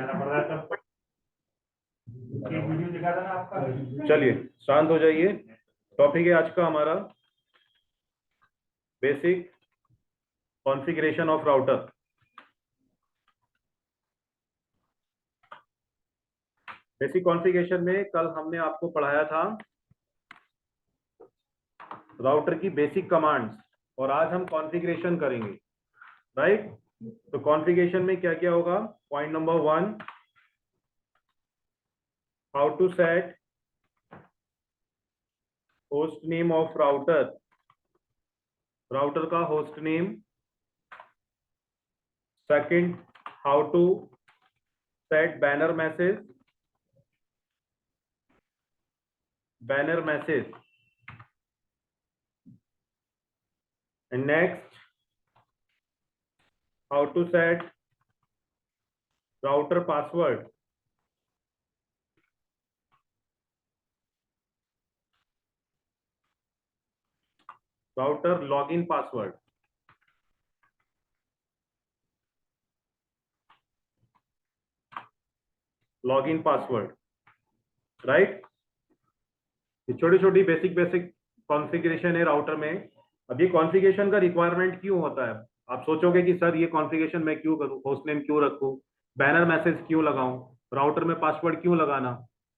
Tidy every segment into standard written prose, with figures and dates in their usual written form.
जाना पड़ रहा है सबको। एक वीडियो दिखा था ना आपका। चलिए शांत हो जाइए। टॉपिक है आज का हमारा basic configuration of router. Basic configuration में कल हमने आपको पढ़ाया था राउटर की बेसिक कमांड्स और आज हम कॉन्फ़िगरेशन करेंगे, राइट। तो कॉन्फ़िगरेशन में क्या क्या होगा? Point number 1, how to set host name of router, router का host name. Second, how to set banner message, banner message, and next how to set router password, router login password, login password, right. ये छोटी छोटी basic configuration है router में। अब ये configuration का requirement क्यों होता है? आप सोचोगे कि सर ये कॉन्फ़िगरेशन मैं क्यों करूं, होस्ट नेम क्यों रखूं, बैनर मैसेज क्यों लगाऊं, राउटर में पासवर्ड क्यों लगाना?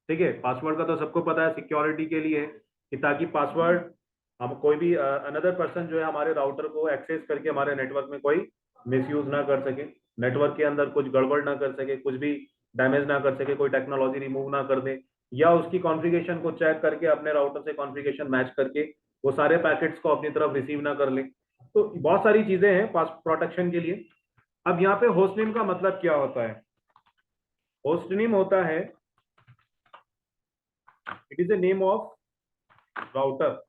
ठीक है, पासवर्ड का तो सबको पता है, सिक्योरिटी के लिए कि ताकि पासवर्ड हम कोई भी अनदर पर्सन जो है हमारे राउटर को एक्सेस करके हमारे नेटवर्क में कोई मिसयूज ना कर सके, नेटवर्क के अंदर कुछ गड़बड़ ना कर सके, कुछ भी डैमेज ना कर सके, कोई टेक्नोलॉजी रिमूव ना कर दे, या उसकी कॉन्फ़िगरेशन को चेक करके अपने राउटर से कॉन्फ़िगरेशन मैच करके वो सारे पैकेट्स को अपनी तरफ रिसीव ना कर ले। तो बहुत सारी चीजें हैं पास प्रोटेक्शन के लिए। अब यहाँ पे होस्ट नेम का मतलब क्या होता है? होस्ट नेम होता है, it is a name of router.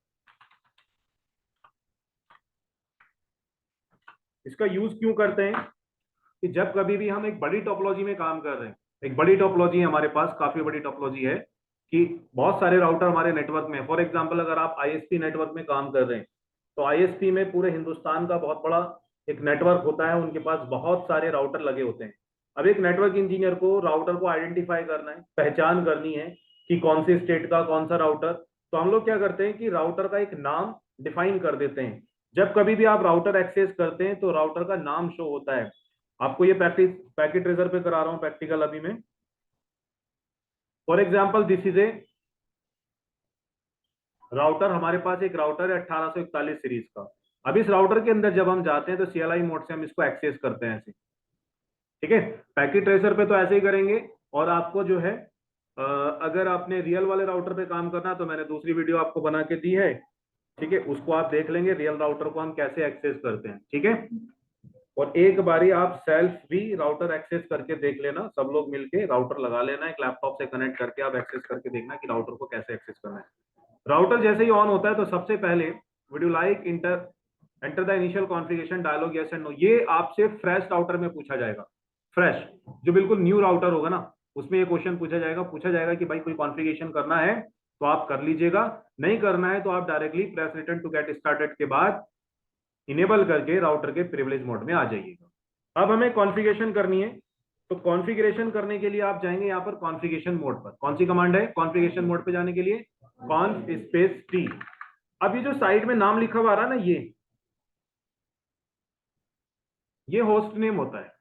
इसका यूज क्यों करते हैं कि जब कभी भी हम एक बड़ी टोपोलॉजी में काम कर रहे हैं, एक बड़ी टोपोलॉजी है हमारे पास, काफी बड़ी टोपोलॉजी है कि बहुत सारे राउटर हमारे नेटवर्क में। फॉर एग्जांपल अगर आप आईएसपी नेटवर्क में काम कर रहे हैं तो आईएसपी में पूरे हिंदुस्तान का बहुत बड़ा एक नेटवर्क होता है, उनके पास बहुत सारे राउटर लगे होते हैं। अब एक नेटवर्क इंजीनियर को राउटर को आइडेंटिफाई करना है, पहचान करनी है कि कौन सी स्टेट का कौन सा राउटर। तो हम लोग क्या करते हैं कि राउटर का एक नाम डिफाइन कर देते हैं। जब कभी भी आप राउटर एक्सेस करते हैं तो राउटर का नाम शो होता है। आपको ये पैकेट ट्रेजर पे करा रहा हूं प्रैक्टिकल अभी में। For example this is a router, हमारे पास एक राउटर है 1841 सीरीज का। अब इस राउटर के अंदर जब हम जाते हैं तो सीएलआई मोड से हम इसको एक्सेस करते हैं ऐसे, ठीक है। पैकेट ट्रेसर पे तो ऐसे ही करेंगे। और आपको जो है अगर आपने रियल वाले राउटर पे काम करना तो मैंने दूसरी वीडियो आपको बना के दी है, ठीक है, उसको आप देख लेंगे रियल राउटर को हम कैसे एक्सेस करते हैं, ठीक है। और एक बारी आप सेल्फ भी राउटर एक्सेस करके देख लेना, सब लोग मिलके राउटर लगा लेना, एक लैपटॉप से कनेक्ट करके आप एक्सेस करके देखना कि राउटर को कैसे एक्सेस करना है। राउटर जैसे ही ऑन होता है तो सबसे पहले would you like enter the initial configuration dialog, yes and no, ये आपसे फ्रेश राउटर में पूछा जाएगा। फ्रेश जो बिल्कुल न्यू राउटर होगा ना, उसमें ये क्वेश्चन पूछा जाएगा कि भाई कोई कॉन्फ़िगरेशन करना है तो आप कर लीजिएगा, नहीं करना है तो आप directly press return to get started के बाद इनेबल करके राउटर के प्रिविलेज मोड में आ जाइएगा। अब हमें कॉन्फ़िगरेशन करनी है, तो कॉन्फ़िगरेशन करने के लिए आप जाएंगे यहाँ पर कॉन्फ़िगरेशन मोड पर। कौन सी कमांड है कॉन्फ़िगरेशन मोड पे जाने के लिए? कॉन्फ स्पेस टी। अब ये जो साइड में नाम लिखा हुआ आ रहा है ना, ये होस्ट नेम होता है।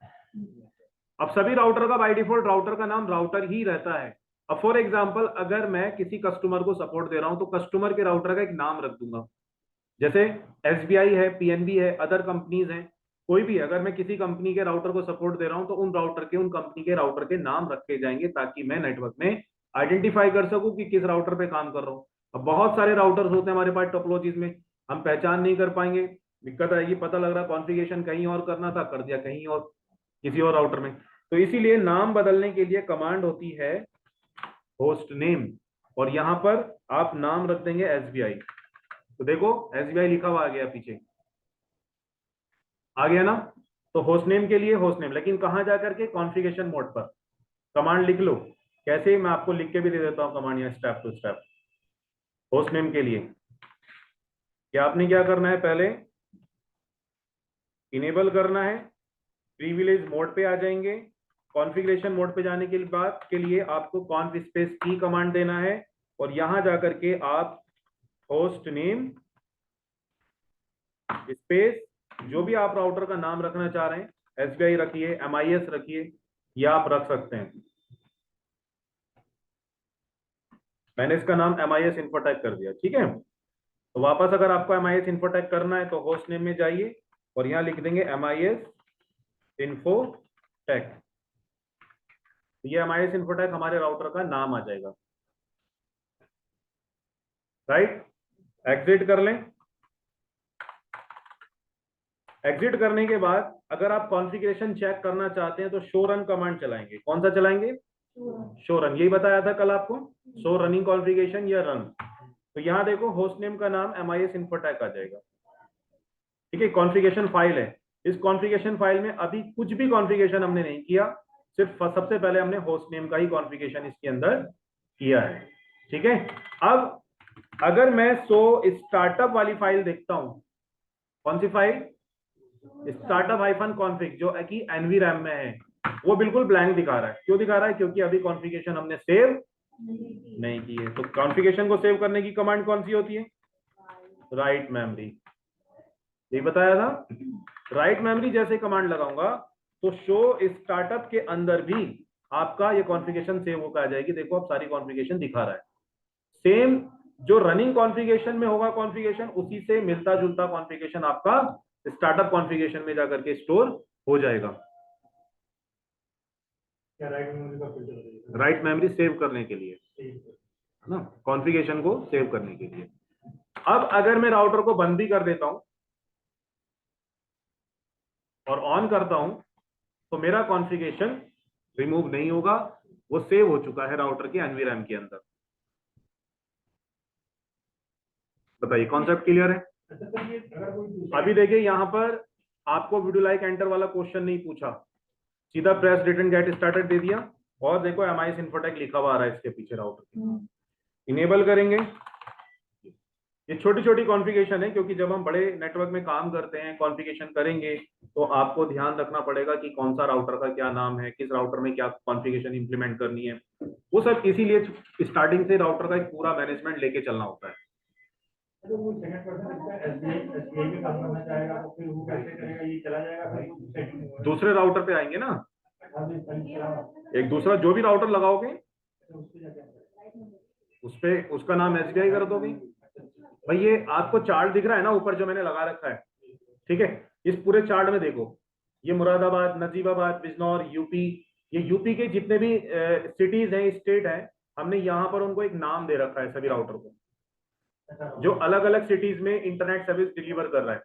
अब सभी राउटर का बाय डिफॉल्ट राउटर का नाम राउटर ही रहता है। अब फॉर एग्जांपल अगर मैं किसी कस्टमर को सपोर्ट दे रहा हूं तो कस्टमर के राउटर का एक नाम रख दूंगा, जैसे एसबीआई है, पीएनबी है, अदर कंपनीज हैं, कोई भी अगर मैं किसी कंपनी के राउटर को सपोर्ट दे रहा हूं तो उन राउटर के, उन कंपनी के राउटर के नाम रखे जाएंगे ताकि मैं नेटवर्क में आइडेंटिफाई कर सकूं कि किस राउटर पे काम कर रहा हूं। अब बहुत सारे राउटर्स होते हैं हमारे पास टोपोलॉजीज में, हम पहचान नहीं कर पाएंगे, दिक्कत आएगी। पता लग रहा कॉन्फ़िगरेशन कहीं और करना था, कर दिया कहीं और, किसी और राउटर में। तो इसीलिए नाम बदलने के लिए कमांड होती है होस्ट नेम, और यहां पर आप नाम रख देंगे एसबीआई। तो देखो एसबीआई लिखा हुआ आ गया, पीछे आ गया ना। तो होस्ट नेम के लिए होस्ट नेम, लेकिन कहां जाकर के? कॉन्फ़िगरेशन मोड पर। कमांड लिख लो, कैसे मैं आपको लिख के भी दे देता हूं कमांड यहाँ step two step. Host name के लिए क्या आपने क्या करना है? पहले इनेबल करना है, प्रिविलेज मोड पे आ जाएंगे, कॉन्फ़िगरेशन मोड पे जाने के लिए आपको कॉन्फ स्पेस की कमांड देना है और यहां जाकर के आप होस्ट नेम स्पेस जो भी आप राउटर का नाम रखना चाह रहे हैं, SBI रखिए, MIS रखिए, या आप रख सकते हैं। मैंने इसका नाम MIS इन्फोटेक कर दिया, ठीक है। तो वापस अगर आपको MIS इन्फोटेक करना है तो होस्ट नेम में जाइए और यहां लिख देंगे MIS इन्फोटेक। ये MIS इन्फोटेक हमारे राउटर का नाम आ जाएगा, राइट। एग्जिट कर लें। एग्जिट करने के बाद अगर आप कॉन्फ़िगरेशन चेक करना चाहते हैं तो शो रन कमांड चलाएंगे। कौन सा चलाएंगे? Show run. यही बताया था कल आपको, शो रनिंग कॉन्फ़िगरेशन या रन। तो यहां देखो होस्ट नेम का नाम MIS इन्फोटेक आ जाएगा, ठीक है। कॉन्फ़िगरेशन फाइल है, इस कॉन्फ़िगरेशन फाइल में अभी कुछ भी कॉन्फ़िगरेशन हमने नहीं किया, सिर्फ सबसे पहले हमने होस्ट नेम का ही कॉन्फ़िगरेशन इसके अंदर किया है, ठीक है। अब अगर मैं स्टार्टअप वाली फाइल देखता हूं, कौन सी फाइल? स्टार्टअप -config जो कि एनवीरैम में है, वो बिल्कुल ब्लैंक दिखा रहा है। क्यों दिखा रहा है? क्योंकि अभी कॉन्फ़िगरेशन हमने सेव नहीं की है। तो कॉन्फ़िगरेशन को सेव करने की कमांड कौन सी होती है? Write memory. यही बताया था। राइट मेमोरी जैसे कमांड लगाऊंगा तो शो स्टार्टअप के अंदर भी आपका ये कॉन्फ़िगरेशन सेव होकर आ जाएगी। देखो अब सारी कॉन्फ़िगरेशन दिखा रहा है। सेम जो रनिंग कॉन्फ़िगरेशन में होगा कॉन्फ़िगरेशन, उसी से मिलता जुलता कॉन्फ़िगरेशन आपका स्टार्टअप कॉन्फ़िगरेशन में जाकर के स्टोर हो जाएगा। राइट मेमोरी सेव करने के लिए, है ना, कॉन्फ़िगरेशन को सेव करने के लिए। अब अगर मैं राउटर को बंद भी कर देता हूं और ऑन करता हूं तो मेरा कॉन्फ़िगरेशन रिमूव नहीं होगा, वो सेव हो चुका है राउटर के एनवीरैम के अंदर। बताइए कॉन्सेप्ट क्लियर है? अभी देखिए यहां पर आपको वीडियो लाइक एंटर वाला क्वेश्चन नहीं पूछा, सीधा press return get started they दिया और देखो MIS इन्फोटेक लिखा हुआ आ रहा है इसके पीछे राउटर के। इनेबल करेंगे। ये छोटी छोटी कॉन्फ़िगरेशन है क्योंकि जब हम बड़े नेटवर्क में काम करते हैं कॉन्फ़िगरेशन करेंगे तो आपको ध्यान रखना पड़ेगा कि कौन सा राउटर का क्या नाम है, किस राउटर में क्या कॉन्फ़िगरेशन इंप्लीमेंट करनी है, वो सब इसीलिए स्टार्टिंग से राउटर का एक पूरा मैनेजमेंट लेके चलना होता है। दूसरे राउटर पे आएंगे ना, एक दूसरा जो भी राउटर लगाओगे उस पे उसका नाम SBI कर दोगे। भाई ये आपको चार्ट दिख रहा है ना ऊपर जो मैंने लगा रखा है, ठीक है। इस पूरे चार्ट में देखो, ये मुरादाबाद, नजीबाबाद, बिजनौर, यूपी, ये यूपी के जितने भी सिटीज हैं, स्टेट हैं, हमने यहाँ पर उनको एक नाम दे रखा है सभी राउटर को, जो अलग अलग सिटीज में इंटरनेट सर्विस डिलीवर कर रहा है।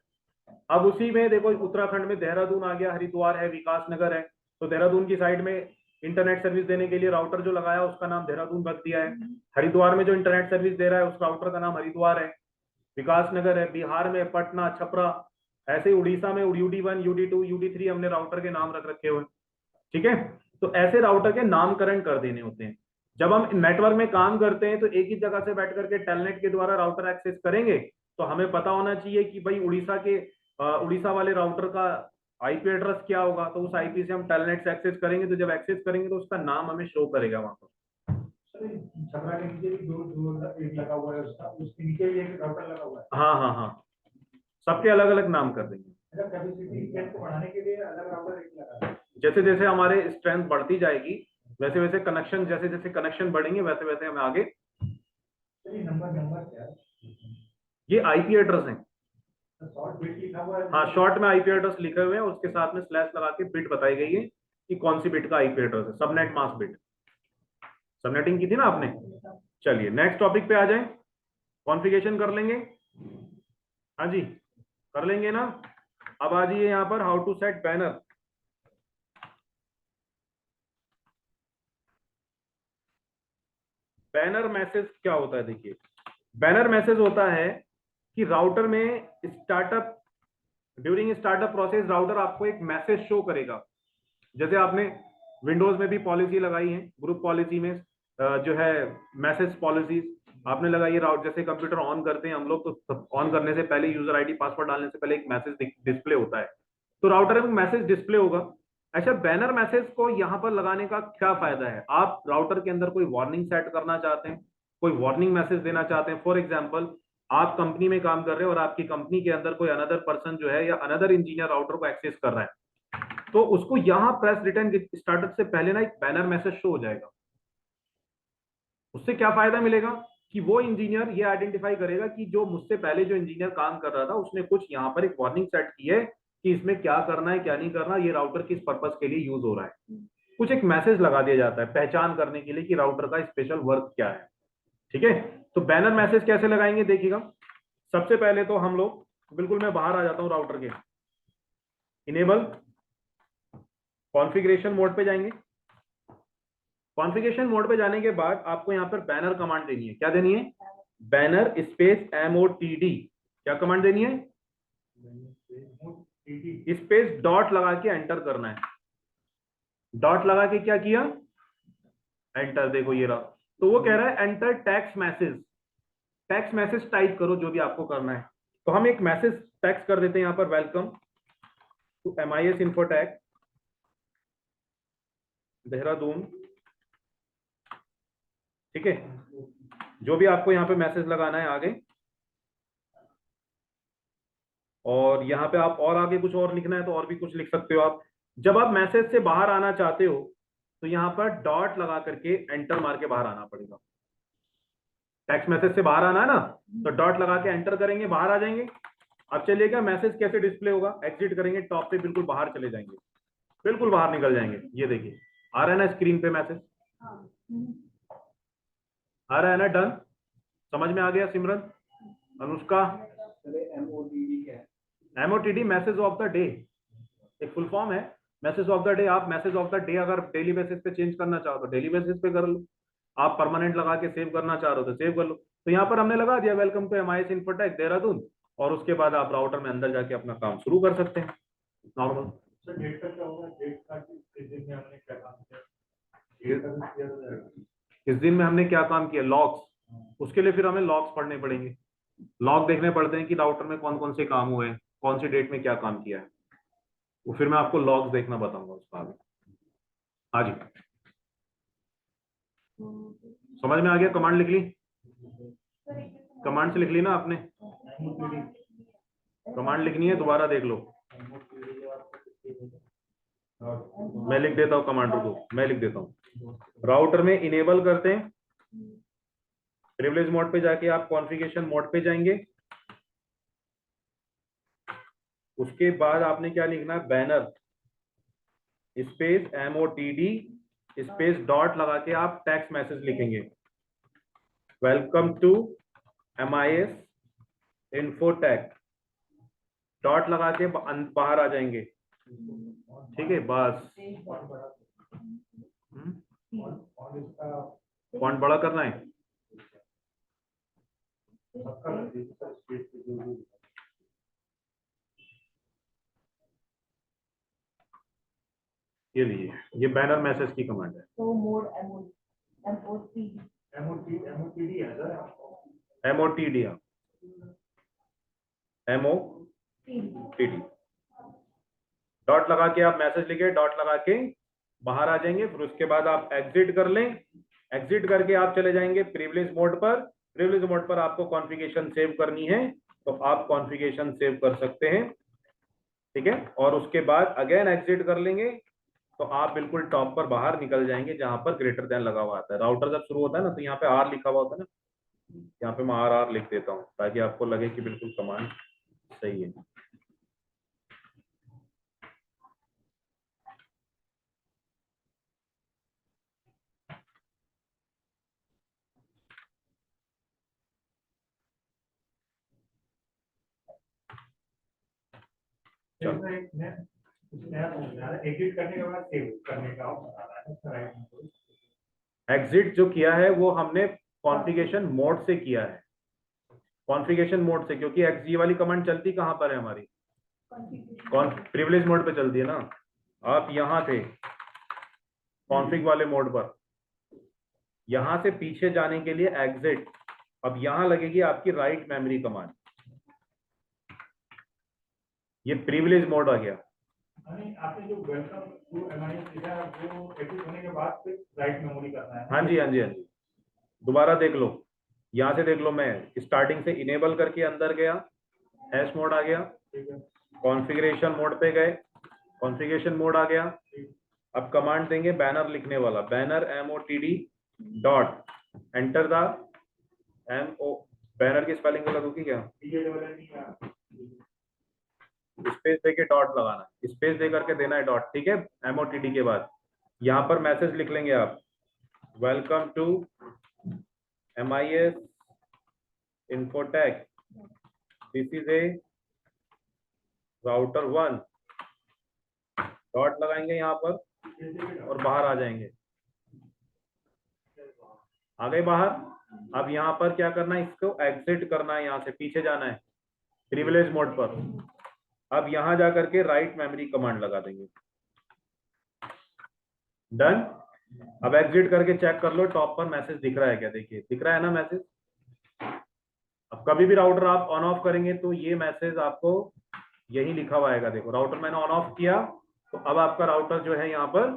अब उसी में देखो उत्तराखंड में देहरादून आ गया, हरिद्वार है, विकास नगर है, तो देहरादून की साइड में इंटरनेट सर्विस देने के लिए राउटर जो लगाया उसका नाम देहरादून रख दिया है। हरिद्वार में जो इंटरनेट सर्विस दे रहा है उस राउटर का नाम हरिद्वार है। विकास नगर है, बिहार में पटना, छपरा, ऐसे उड़ीसा में UD1, UD2, UD3 हमने राउटर के नाम रख रखे हुए, ठीक है। तो ऐसे राउटर के नामकरण कर देने होते हैं। जब हम नेटवर्क में काम करते हैं तो एक ही जगह से बैठ करके टेलनेट के द्वारा राउटर एक्सेस करेंगे तो हमें पता होना चाहिए कि भाई उड़ीसा वाले राउटर का IP एड्रेस क्या होगा, तो उस IP से हम टेलनेट से एक्सेस करेंगे, तो जब एक्सेस करेंगे तो उसका नाम हमें शो करेगा वहां पर। छपरा के नीचे भी दो एक लगा हुआ है, उसके नीचे भी एक राउटर लगा हुआ है। हाँ हाँ हाँ, सबके अलग अलग नाम कर देंगे। कैपेसिटी को बढ़ाने के लिए अलग राउटर एक लगा है। जैसे जैसे हमारे स्ट्रेंथ बढ़ती जाएगी वैसे वैसे कनेक्शन, जैसे जैसे कनेक्शन बढ़ेंगे वैसे वैसे हमें आगे। नंबर क्या है? ये IP एड्रेस है। शॉर्ट बिट लिखा हुआ है। हाँ, शॉर्ट में IP एड्रेस लिखे हुए हैं, उसके साथ में स्लैश लगा के बिट बताई गई है कि कौन सी बिट का IP एड्रेस है। सबनेट मास्क बिट, सबनेटिंग की थी ना आपने। चलिए नेक्स्ट टॉपिक पे आ जाएं, कॉन्फ़िगरेशन कर लेंगे। हाँ जी कर लेंगे ना। अब आ जाइए यहाँ पर how to set banner. Banner message क्या होता है? देखिए बैनर मैसेज होता है कि राउटर में ड्यूरिंग स्टार्टअप प्रोसेस राउटर आपको एक मैसेज शो करेगा। जैसे आपने विंडोज में भी पॉलिसी लगाई है, ग्रुप पॉलिसी में जो है मैसेज पॉलिसी आपने लगाई है। जैसे कंप्यूटर ऑन करते हैं हम लोग तो ऑन करने से पहले यूजर ID पासवर्ड डालने से पहले एक मैसेज डिस्प्ले होता है, तो राउटर में मैसेज डिस्प्ले होगा अच्छा, बैनर मैसेज को यहाँ पर लगाने का क्या फायदा है? आप राउटर के अंदर कोई वार्निंग सेट करना चाहते हैं, कोई वार्निंग मैसेज देना चाहते हैं। फॉर एग्जांपल, आप कंपनी में काम कर रहे हैं और आपकी कंपनी के अंदर कोई अनदर पर्सन जो है या अनदर इंजीनियर राउटर को एक्सेस कर रहा है, तो उसको यहाँ प्रेस रिटर्न स्टार्टअप से पहले ना एक बैनर मैसेज शो हो जाएगा। उससे क्या फायदा मिलेगा कि वो इंजीनियर ये आइडेंटिफाई करेगा कि जो मुझसे पहले जो इंजीनियर काम कर रहा था उसने कुछ यहाँ पर एक वार्निंग सेट की है कि इसमें क्या करना है क्या नहीं करना, ये राउटर किस पर्पस के लिए यूज हो रहा है। कुछ एक मैसेज लगा दिया जाता है पहचान करने के लिए कि राउटर का स्पेशल वर्क क्या है। ठीक है, तो बैनर मैसेज कैसे लगाएंगे देखिएगा। सबसे पहले तो हम लोग, बिल्कुल मैं बाहर आ जाता हूं राउटर के, इनेबल कॉन्फ़िगरेशन मोड पे जाएंगे। कॉन्फ़िगरेशन मोड पे जाने के बाद आपको यहाँ पर बैनर कमांड देनी है। क्या देनी है? Banner space MOTD। क्या कमांड देनी है? स्पेस डॉट लगा के एंटर करना है। डॉट लगा के क्या किया? एंटर। देखो ये रहा। तो वो कह रहा है enter text message. Text message type करो जो भी आपको करना है। तो हम एक मैसेज टेक्स्ट कर देते हैं यहाँ पर, welcome to MIS Infotech Dehradun. ठीक है, जो भी आपको यहाँ पे मैसेज लगाना है आगे, और यहाँ पे आप और आगे कुछ और लिखना है तो और भी कुछ लिख सकते हो आप। जब आप मैसेज से बाहर आना चाहते हो तो यहाँ पर डॉट लगा करके एंटर मार के बाहर आना पड़ेगा। टेक्स्ट मैसेज से बाहर आना है ना, तो डॉट लगा के एंटर करेंगे, बाहर आ जाएंगे। अब चलिएगा मैसेज कैसे डिस्प्ले होगा। एग्जिट करेंगे, टॉप पे बिल्कुल बाहर चले जाएंगे, बिल्कुल बाहर निकल जाएंगे। ये देखिए आ रहा है ना स्क्रीन पे मैसेज, आ रहा है ना। डन, समझ में आ गया Simran, Anushka? MOTD message of the day एक फुल फॉर्म है। मैसेज ऑफ द डे, आप मैसेज ऑफ द डे अगर डेली बेसिस पे चेंज करना चाहो तो डेली बेसिस पे कर लो। आप परमानेंट लगा के सेव करना चाह रहे हो तो सेव कर लो। तो यहाँ पर हमने लगा दिया welcome to MIS Infotech Dehradun, और उसके बाद आप राउटर में अंदर जाके अपना काम शुरू कर सकते हैं नॉर्मल। डेट का क्या होगा? डेट का किस दिन में हमने क्या काम किया, डेट का भी क्लियर हो जाएगा। इस दिन में हमने क्या काम किया, लॉग्स। उसके लिए फिर हमें लॉग्स पढ़ने पड़ेंगे, लॉग देखने पड़ते हैं कि राउटर में कौन कौन से काम हुए हैं, कौन सी डेट में क्या काम किया है। वो फिर मैं आपको लॉग्स देखना बताऊंगा उसका आगे। हाँ जी, समझ में आ गया? कमांड लिख ली? कमांड से लिख ली ना आपने? कमांड लिखनी है, दोबारा देख लो। मैं लिख देता हूँ कमांड, रुको मैं लिख देता हूँ। राउटर में इनेबल करते हैं, प्रिविलेज मोड पे जाके आप कॉन्फ़िगरेशन मोड पे जाएंगे। उसके बाद आपने क्या लिखना है, banner space MOTD space dot लगा के आप टेक्स्ट मैसेज लिखेंगे, welcome to MIS Infotech. Dot लगा के बाहर आ जाएंगे। ठीक है, बस। फॉन्ट बड़ा करना है। ये लीजिए, ये बैनर मैसेज की कमांड है। तो मोड MOTD है सर। MOTD, MOTD। डॉट लगा के आप मैसेज लिखे, डॉट लगा के बाहर आ जाएंगे। फिर उसके बाद आप एग्जिट कर लें। एग्जिट करके आप चले जाएंगे प्रिविलेज मोड पर। प्रिविलेज मोड पर आपको कॉन्फ़िगरेशन सेव करनी है तो आप कॉन्फ़िगरेशन सेव कर सकते हैं। ठीक है, और उसके बाद अगेन एग्जिट कर लेंगे तो आप बिल्कुल टॉप पर बाहर निकल जाएंगे जहां पर ग्रेटर देन लगा हुआ आता है। राउटर जब शुरू होता है ना तो यहाँ पे R लिखा हुआ होता है ना, यहाँ पे मैं RR लिख देता हूँ ताकि आपको लगे कि बिल्कुल कमांड सही है। एग्जिट करने के बाद सेव करने का ऑप्शन आ रहा है। एग्जिट जो किया है वो हमने कॉन्फ़िगरेशन मोड से किया है, कॉन्फ़िगरेशन मोड से, क्योंकि XG वाली कमांड चलती कहां पर है हमारी, प्रिविलेज मोड पे चलती है ना। आप यहाँ थे कॉन्फ़िग वाले मोड पर, यहां से पीछे जाने के लिए एग्जिट। अब यहां लगेगी आपकी राइट मेमोरी कमांड, ये प्रिविलेज मोड आ गया। नहीं, आपने जो वेलकम टू एमआईएस लिखा है वो एडिट होने के बाद फिर राइट मेमोरी करना है। हाँ जी, हाँ जी, हाँ जी, दोबारा देख लो, यहाँ से देख लो, मैं स्टार्टिंग से इनेबल करके अंदर गया, हैश मोड आ गया, ठीक है, कॉन्फ़िगरेशन मोड पे गए, कॉन्फ़िगरेशन मोड आ गया। अब कमांड देंगे बैनर लिखने वाला, banner MOTD dot enter the MO, banner की स्पेलिंग अलग होगी क्या, स्पेस देके डॉट लगाना है, स्पेस दे करके देना है डॉट, ठीक है। MOTD के बाद यहाँ पर मैसेज लिख लेंगे आप, welcome to MIS Infotech, this is a router 1, dot लगाएंगे यहाँ पर और बाहर आ जाएंगे, आ गए बाहर। अब यहाँ पर क्या करना है, इसको एग्जिट करना है, यहाँ से पीछे जाना है प्रिविलेज मोड पर। अब यहाँ जा करके राइट मेमोरी कमांड लगा देंगे, डन। अब एग्जिट करके चेक कर लो टॉप पर मैसेज दिख रहा है क्या, देखिए दिख रहा है ना मैसेज। अब कभी भी राउटर आप ऑन ऑफ करेंगे तो ये मैसेज आपको यही लिखा हुआ आएगा, देखो राउटर मैंने ऑन ऑफ किया तो अब आपका राउटर जो है यहाँ पर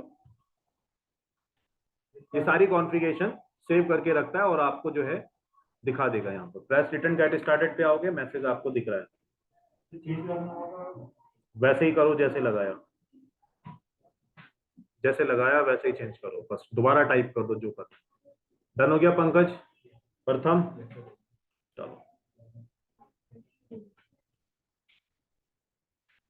ये सारी कॉन्फ़िगरेशन सेव करके रखता है और आपको जो है दिखा देगा। यहाँ पर प्रेस रिटर्न गेट स्टार्टेड पे आओगे, मैसेज आपको दिख रहा है, वैसे ही करो जैसे लगाया, जैसे लगाया वैसे ही चेंज करो, बस दोबारा टाइप कर दो जो कर। डन हो गया पंकज प्रथम।